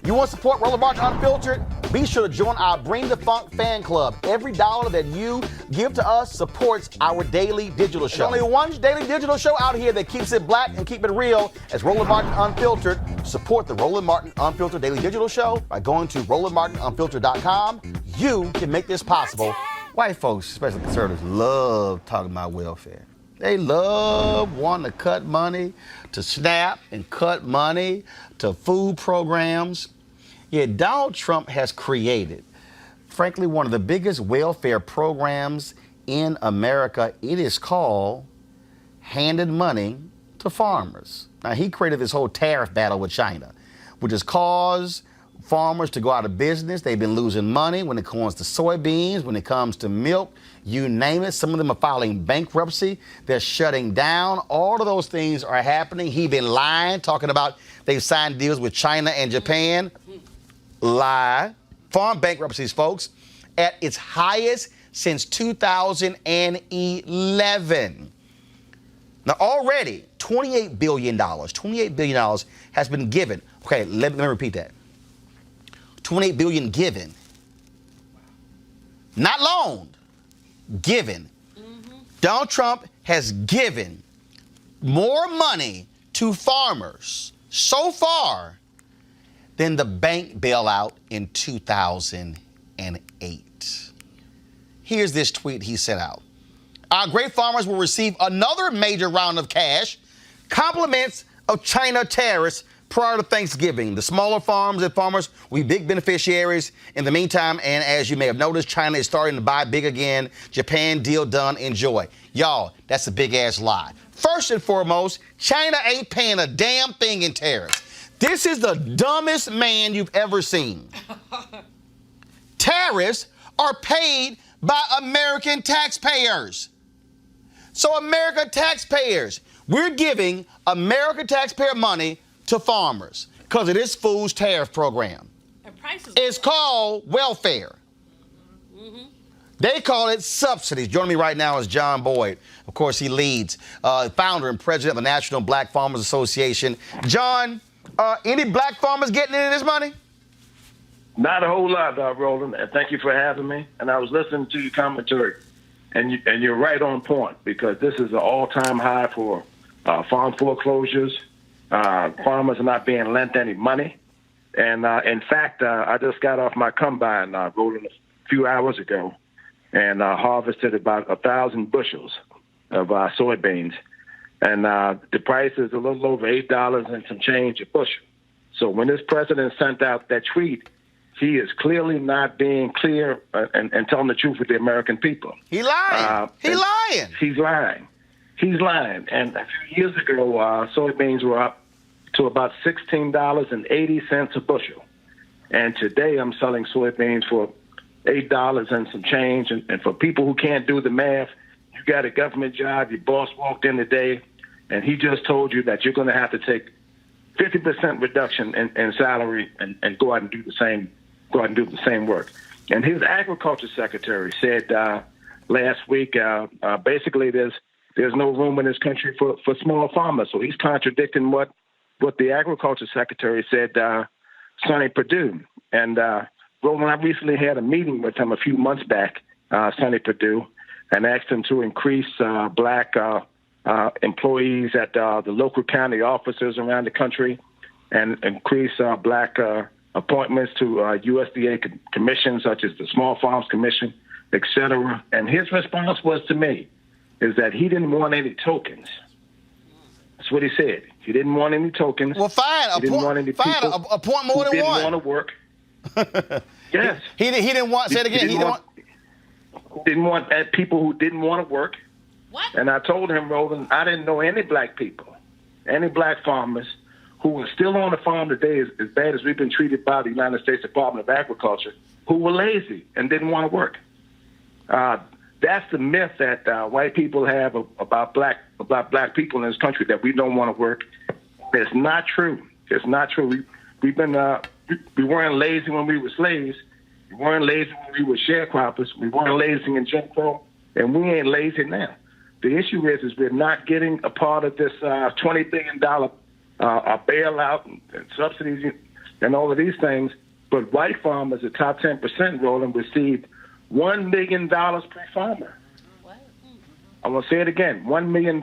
You want to support Roland Martin Unfiltered? Be sure to join our Bring the Funk fan club. Every dollar that you give to us supports our daily digital show. There's only one daily digital show out here that keeps it black and keep it real as Roland Martin Unfiltered. Support the Roland Martin Unfiltered daily digital show by going to RolandMartinUnfiltered.com. You can make this possible. White folks, especially conservatives, love talking about welfare. They love wanting to cut money to SNAP and cut money to food programs. Yet Donald Trump has created, frankly, one of the biggest welfare programs in America. It is called handing money to farmers. Now, he created this whole tariff battle with China, which has caused farmers to go out of business. They've been losing money when it comes to soybeans, when it comes to milk, you name it. Some of them are filing bankruptcy. They're shutting down. All of those things are happening. He's been lying, talking about they've signed deals with China and Japan. Lie. Farm bankruptcies, folks, at its highest since 2011. Now, already, $28 billion has been given. Okay, let me repeat that. $28 billion given. Not loaned, given. Donald Trump has given more money to farmers so far than the bank bailout in 2008. Here's this tweet he sent out. Our great farmers will receive another major round of cash, compliments of China Tariffs prior to Thanksgiving. The smaller farms and farmers will be big beneficiaries in the meantime. And as you may have noticed, China is starting to buy big again. Japan deal done. Enjoy. Y'all, that's a big ass lie. First and foremost, China ain't paying a damn thing in tariffs. This is the dumbest man you've ever seen. Tariffs are paid by American taxpayers. So American taxpayers, we're giving American taxpayer money to farmers because of this fool's tariff program. It's called welfare. They call it subsidies. Joining me right now is John Boyd. Of course, he leads, founder and president of the National Black Farmers Association. John, any black farmers getting any of this money? Not a whole lot, Roland. And thank you for having me. And I was listening to your commentary, and you're right on point because this is an all-time high for farm foreclosures. Farmers are not being lent any money. And in fact, I just got off my combine, Roland, a few hours ago, and harvested about 1,000 bushels of soybeans. And the price is a little over $8 and some change a bushel. So when this president sent out that tweet, he is clearly not being clear and telling the truth with the American people. He lying. He's lying. He's lying. And a few years ago, soybeans were up to about $16.80 a bushel. And today I'm selling soybeans for $8 and some change. And for people who can't do the math, you got a government job, your boss walked in today, and he just told you that you're going to have to take 50% reduction in salary and go out and do the same work. And his agriculture secretary said last week, basically there's no room in this country for small farmers. So he's contradicting what the agriculture secretary said, Sonny Perdue. And Roland, I recently had a meeting with him a few months back, Sonny Perdue, and asked him to increase black employees at the local county offices around the country and increase black appointments to USDA commissions such as the Small Farms Commission, et cetera. And his response was to me is that he didn't want any tokens. That's what he said. He didn't want any tokens. Well, fine. Appoint more than one. Didn't want to work. Yes. He didn't want. Say it again. He didn't want people who didn't want to work. What? And I told him, Roland, I didn't know any black people, any black farmers who are still on the farm today as bad as we've been treated by the United States Department of Agriculture, who were lazy and didn't want to work. That's the myth that white people have about black people in this country, that we don't want to work. It's not true. It's not true. We weren't lazy when we were slaves. We weren't lazy when we were sharecroppers. We weren't lazy in Jim Crow, and we ain't lazy now. The issue is we're not getting a part of this $20 billion bailout and subsidies and all of these things. But white farmers, the top 10%, Roland, received $1 million per farmer. I want to say it again, $1 million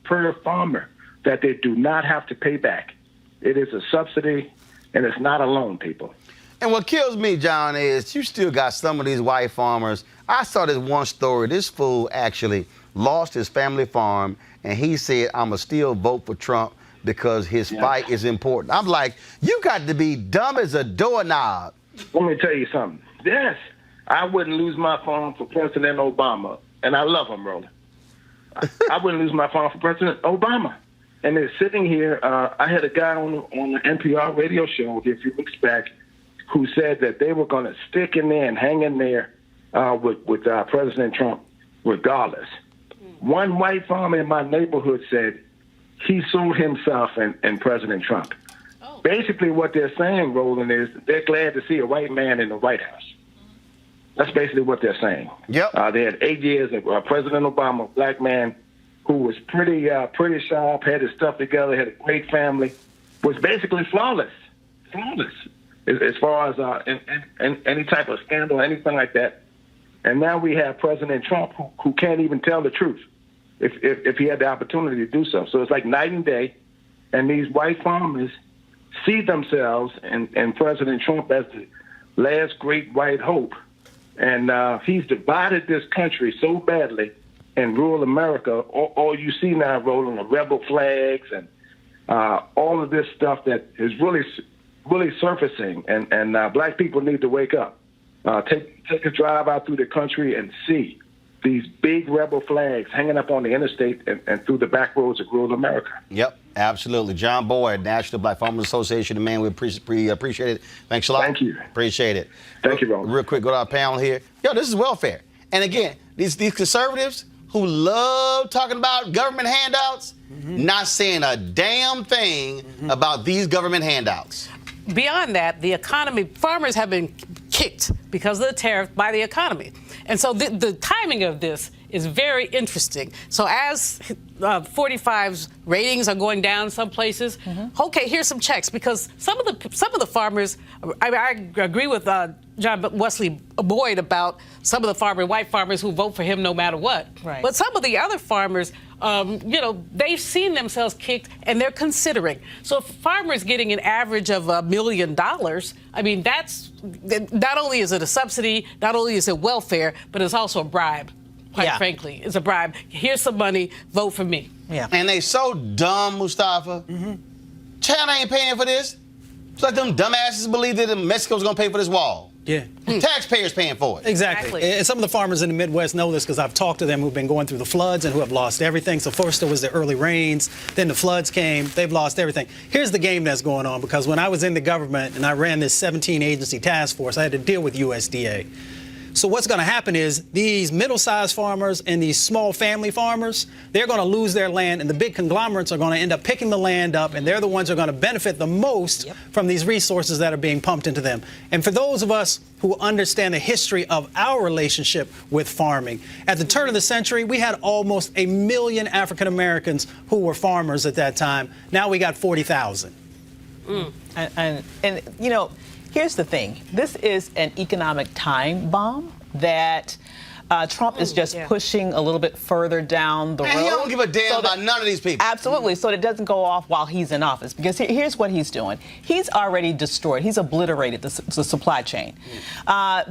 per farmer that they do not have to pay back. It is a subsidy, and it's not a loan, people. And what kills me, John, is you still got some of these white farmers. I saw this one story. This fool actually lost his family farm, and he said, I'm going to still vote for Trump because his fight is important. I'm like, you got to be dumb as a doorknob. Let me tell you something. Yes, I wouldn't lose my farm for President Obama, and I love him, Roland. I wouldn't lose my farm for President Obama. And they're sitting here. I had a guy on the NPR radio show a few weeks back who said that they were going to stick in there and hang in there with President Trump regardless. One white farmer in my neighborhood said he sold himself and President Trump. Oh. Basically what they're saying, Roland, is they're glad to see a white man in the White House. That's basically what they're saying. Yep. They had 8 years of President Obama, a black man who was pretty sharp, had his stuff together, had a great family, was basically flawless. As far as any type of scandal, anything like that. And now we have President Trump who can't even tell the truth if he had the opportunity to do so. So it's like night and day, and these white farmers see themselves and President Trump as the last great white hope. And he's divided this country so badly in rural America. All you see now, Roland, are rebel flags and all of this stuff that is really surfacing. And black people need to wake up. Take a drive out through the country and see these big rebel flags hanging up on the interstate and through the back roads of rural America. Yep, absolutely. John Boyd, National Black Farmers Association, man, we appreciate it. Thanks a lot. Thank you. Appreciate it. Thank you, Roland. Real quick, go to our panel here. Yo, this is welfare. And again, these conservatives who love talking about government handouts, not saying a damn thing about these government handouts. Beyond that, the economy, farmers have been kicked because of the tariff by the economy. And so the timing of this is very interesting. So as 45's ratings are going down some places, okay, here's some checks, because some of the farmers, I agree with John Wesley Boyd about some of the white farmers who vote for him no matter what. Right. But some of the other farmers, they've seen themselves kicked and they're considering. So if a farmer is getting an average of $1 million, I mean, that's not only is it a subsidy, not only is it welfare, but it's also a bribe. Quite frankly, it's a bribe. Here's some money, vote for me. Yeah. And they so dumb, Mustafa. China ain't paying for this. It's like them dumbasses believe that Mexico's gonna pay for this wall. Yeah. Taxpayers paying for it. Exactly. And some of the farmers in the Midwest know this because I've talked to them who've been going through the floods and who have lost everything. So first there was the early rains, then the floods came, they've lost everything. Here's the game that's going on, because when I was in the government and I ran this 17-agency task force, I had to deal with USDA. So what's going to happen is these middle-sized farmers and these small family farmers, they're going to lose their land, and the big conglomerates are going to end up picking the land up, and they're the ones who are going to benefit the most from these resources that are being pumped into them. And for those of us who understand the history of our relationship with farming, at the turn of the century, we had almost 1 million African Americans who were farmers at that time. Now we got 40,000. And you know, here's the thing. This is an economic time bomb that Trump is just pushing a little bit further down the road. And he don't give a damn about none of these people. Absolutely. So that it doesn't go off while he's in office. Because here's what he's doing. He's already destroyed. He's obliterated the supply chain.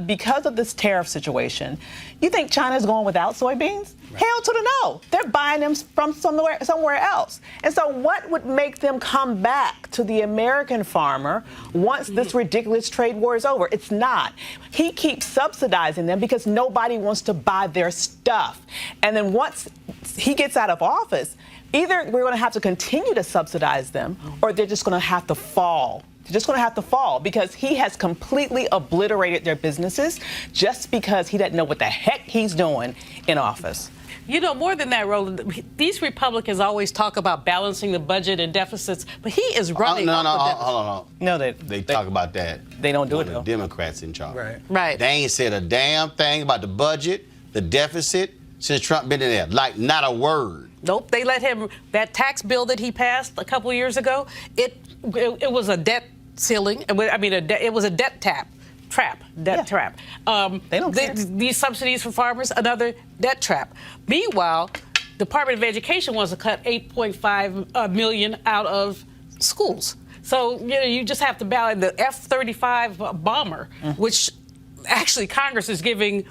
Because of this tariff situation, you think China's going without soybeans? Right. Hell to the no. They're buying them from somewhere else. And so what would make them come back to the American farmer once this ridiculous trade war is over? It's not. He keeps subsidizing them because nobody wants to buy their stuff. And then once he gets out of office, either we're going to have to continue to subsidize them or they're just going to have to fall. They're just going to have to fall because he has completely obliterated their businesses just because he doesn't know what the heck he's doing in office. You know, more than that, Roland, these Republicans always talk about balancing the budget and deficits, but he is running off the deficit. Hold on. No, they talk about that. They don't do it, though. The Democrats in charge. Right. They ain't said a damn thing about the budget, the deficit, since Trump been in there. Like, not a word. Nope. They let him, that tax bill that he passed a couple of years ago, it was a debt ceiling. I mean, it was a debt trap. They don't care. These subsidies for farmers, another debt trap. Meanwhile, Department of Education wants to cut $8.5 million out of schools. So you just have to balance the F-35 bomber, which actually Congress is giving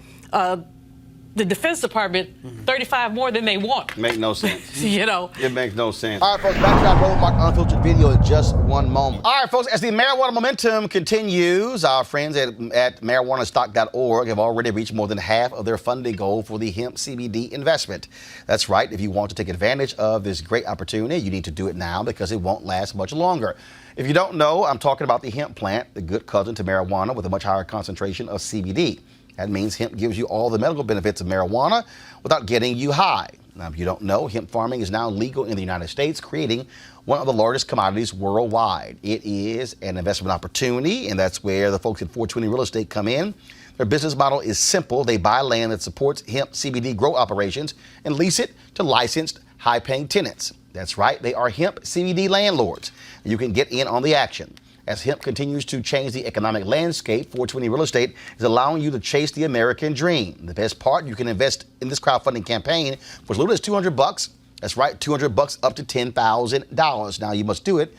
the Defense Department 35 more than they want. Make no sense. It makes no sense. All right, folks, back to our Roland Martin Unfiltered video in just one moment. All right, folks, as the marijuana momentum continues, our friends at marijuanastock.org have already reached more than half of their funding goal for the hemp CBD investment. That's right. If you want to take advantage of this great opportunity, you need to do it now because it won't last much longer. If you don't know, I'm talking about the hemp plant, the good cousin to marijuana with a much higher concentration of CBD. That means hemp gives you all the medical benefits of marijuana without getting you high. Now, if you don't know, hemp farming is now legal in the United States, creating one of the largest commodities worldwide. It is an investment opportunity, and that's where the folks at 420 Real Estate come in. Their business model is simple. They buy land that supports hemp CBD grow operations and lease it to licensed, high-paying tenants. That's right, they are hemp CBD landlords. You can get in on the action. As hemp continues to change the economic landscape, 420 Real Estate is allowing you to chase the American dream. The best part, you can invest in this crowdfunding campaign for as little as $200. That's right, $200 up to $10,000. Now, you must do it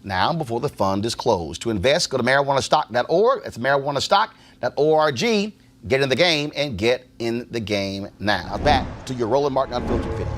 now before the fund is closed. To invest, go to marijuanastock.org. That's marijuanastock.org. Get in the game and get in the game now. Back to your Roland Martin Unfiltered video.